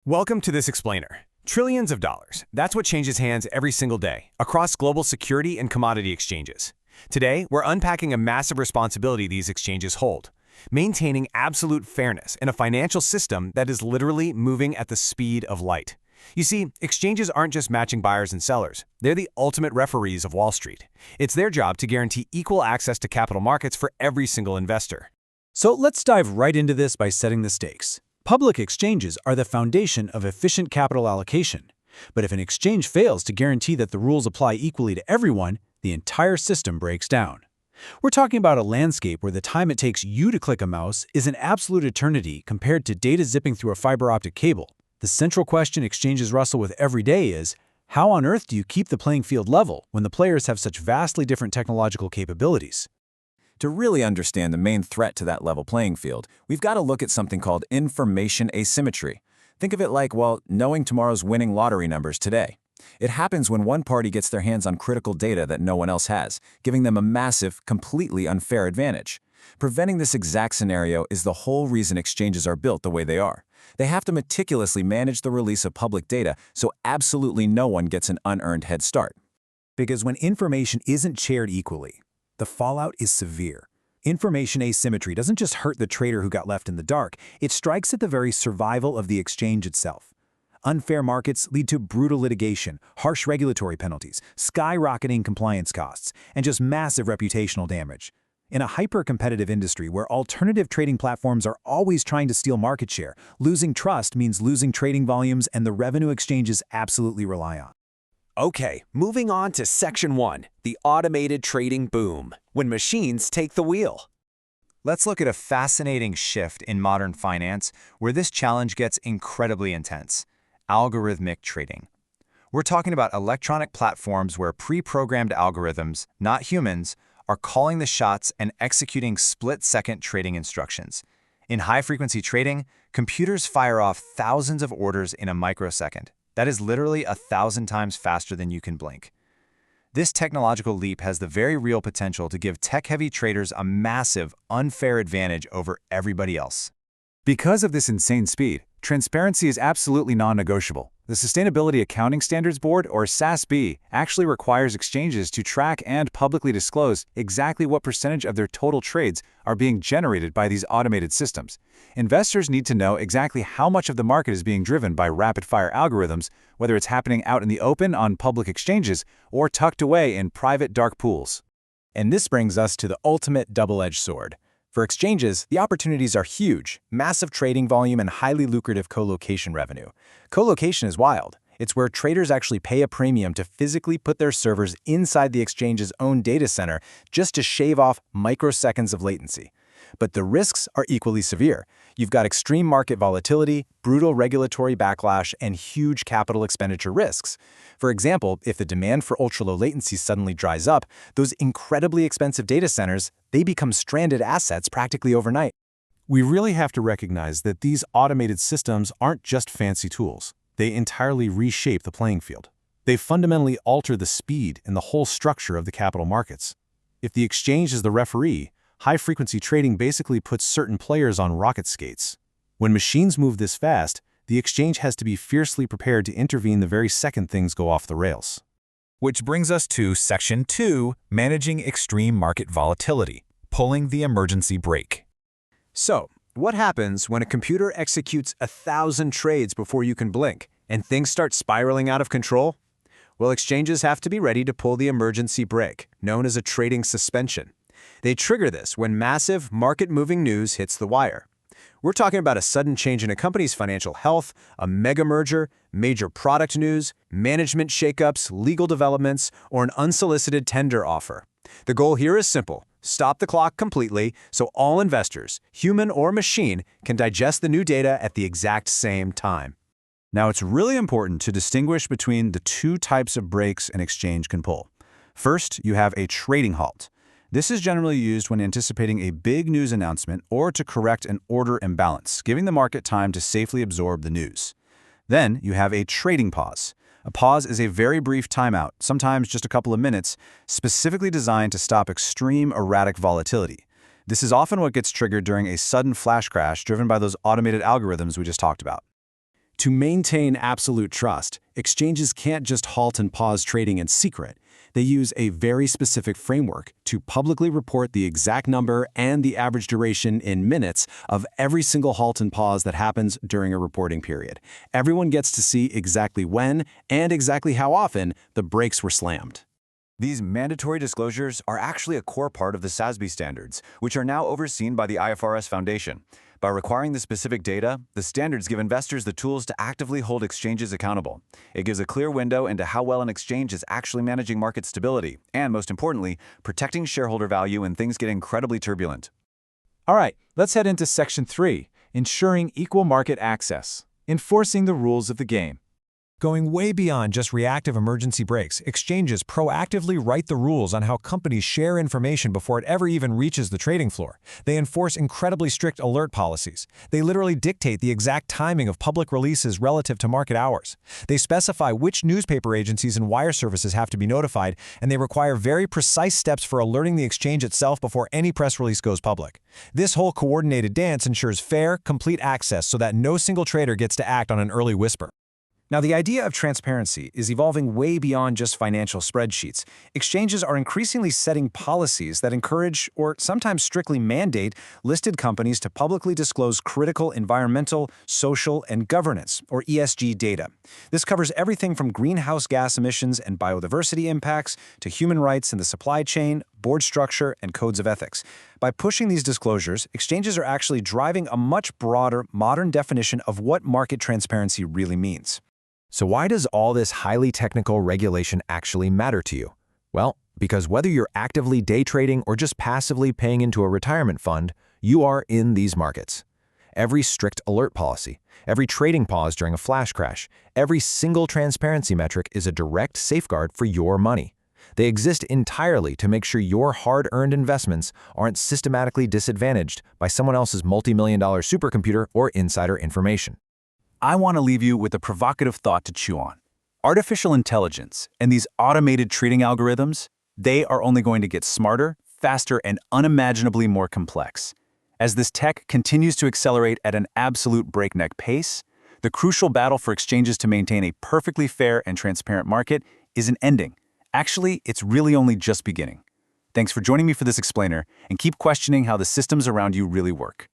Welcome to this explainer. Trillions of dollars. That's what changes hands every single day across global security and commodity exchanges. Today, we're unpacking a massive responsibility these exchanges hold, maintaining absolute fairness in a financial system that is literally moving at the speed of light. You see, exchanges aren't just matching buyers and sellers. They're the ultimate referees of Wall Street. It's their job to guarantee equal access to capital markets for every single investor. So let's dive right into this by setting the stakes. Public exchanges are the foundation of efficient capital allocation. But if an exchange fails to guarantee that the rules apply equally to everyone, the entire system breaks down. We're talking about a landscape where the time it takes you to click a mouse is an absolute eternity compared to data zipping through a fiber optic cable. The central question exchanges wrestle with every day is, how on earth do you keep the playing field level when the players have such vastly different technological capabilities? To really understand the main threat to that level playing field, we've got to look at something called information asymmetry. Think of it like, knowing tomorrow's winning lottery numbers today. It happens when one party gets their hands on critical data that no one else has, giving them a massive, completely unfair advantage. Preventing this exact scenario is the whole reason exchanges are built the way they are. They have to meticulously manage the release of public data so absolutely no one gets an unearned head start. Because when information isn't shared equally, the fallout is severe. Information asymmetry doesn't just hurt the trader who got left in the dark, it strikes at the very survival of the exchange itself. Unfair markets lead to brutal litigation, harsh regulatory penalties, skyrocketing compliance costs, and just massive reputational damage. In a hyper-competitive industry where alternative trading platforms are always trying to steal market share, losing trust means losing trading volumes and the revenue exchanges absolutely rely on. Okay, moving on to Section 1, the automated trading boom, when machines take the wheel. Let's look at a fascinating shift in modern finance where this challenge gets incredibly intense: algorithmic trading. We're talking about electronic platforms where pre-programmed algorithms, not humans, are calling the shots and executing split-second trading instructions. In high-frequency trading, computers fire off thousands of orders in a microsecond. That is literally 1,000 times faster than you can blink. This technological leap has the very real potential to give tech-heavy traders a massive, unfair advantage over everybody else. Because of this insane speed, transparency is absolutely non-negotiable. The Sustainability Accounting Standards Board, or SASB, actually requires exchanges to track and publicly disclose exactly what percentage of their total trades are being generated by these automated systems. Investors need to know exactly how much of the market is being driven by rapid-fire algorithms, whether it's happening out in the open on public exchanges or tucked away in private dark pools. And this brings us to the ultimate double-edged sword. For exchanges, the opportunities are huge: massive trading volume and highly lucrative co-location revenue. Co-location is wild. It's where traders actually pay a premium to physically put their servers inside the exchange's own data center just to shave off microseconds of latency. But the risks are equally severe. You've got extreme market volatility, brutal regulatory backlash, and huge capital expenditure risks. For example, if the demand for ultra-low latency suddenly dries up, those incredibly expensive data centers, they become stranded assets practically overnight. We really have to recognize that these automated systems aren't just fancy tools. They entirely reshape the playing field. They fundamentally alter the speed and the whole structure of the capital markets. If the exchange is the referee, high-frequency trading basically puts certain players on rocket skates. When machines move this fast, the exchange has to be fiercely prepared to intervene the very second things go off the rails. Which brings us to Section 2, managing extreme market volatility, pulling the emergency brake. So, what happens when a computer executes 1,000 trades before you can blink, and things start spiraling out of control? Well, exchanges have to be ready to pull the emergency brake, known as a trading suspension. They trigger this when massive, market-moving news hits the wire. We're talking about a sudden change in a company's financial health, a mega merger, major product news, management shakeups, legal developments, or an unsolicited tender offer. The goal here is simple: stop the clock completely so all investors, human or machine, can digest the new data at the exact same time. Now, it's really important to distinguish between the two types of brakes an exchange can pull. First, you have a trading halt. This is generally used when anticipating a big news announcement or to correct an order imbalance, giving the market time to safely absorb the news. Then you have a trading pause. A pause is a very brief timeout, sometimes just a couple of minutes, specifically designed to stop extreme erratic volatility. This is often what gets triggered during a sudden flash crash driven by those automated algorithms we just talked about. To maintain absolute trust, exchanges can't just halt and pause trading in secret. They use a very specific framework to publicly report the exact number and the average duration in minutes of every single halt and pause that happens during a reporting period. Everyone gets to see exactly when and exactly how often the brakes were slammed. These mandatory disclosures are actually a core part of the SASB standards, which are now overseen by the IFRS Foundation. By requiring the specific data, the standards give investors the tools to actively hold exchanges accountable. It gives a clear window into how well an exchange is actually managing market stability, and most importantly, protecting shareholder value when things get incredibly turbulent. All right, let's head into Section 3, ensuring equal market access, enforcing the rules of the game. Going way beyond just reactive emergency brakes, exchanges proactively write the rules on how companies share information before it ever even reaches the trading floor. They enforce incredibly strict alert policies. They literally dictate the exact timing of public releases relative to market hours. They specify which newspaper agencies and wire services have to be notified, and they require very precise steps for alerting the exchange itself before any press release goes public. This whole coordinated dance ensures fair, complete access so that no single trader gets to act on an early whisper. Now, the idea of transparency is evolving way beyond just financial spreadsheets. Exchanges are increasingly setting policies that encourage, or sometimes strictly mandate, listed companies to publicly disclose critical environmental, social, and governance, or ESG data. This covers everything from greenhouse gas emissions and biodiversity impacts to human rights in the supply chain, board structure, and codes of ethics. By pushing these disclosures, exchanges are actually driving a much broader, modern definition of what market transparency really means. So why does all this highly technical regulation actually matter to you? Well, because whether you're actively day trading or just passively paying into a retirement fund, you are in these markets. Every strict alert policy, every trading pause during a flash crash, every single transparency metric is a direct safeguard for your money. They exist entirely to make sure your hard-earned investments aren't systematically disadvantaged by someone else's multi-million-dollar supercomputer or insider information. I want to leave you with a provocative thought to chew on. Artificial intelligence and these automated trading algorithms, they are only going to get smarter, faster, and unimaginably more complex. As this tech continues to accelerate at an absolute breakneck pace, the crucial battle for exchanges to maintain a perfectly fair and transparent market isn't ending. Actually, it's really only just beginning. Thanks for joining me for this explainer, and keep questioning how the systems around you really work.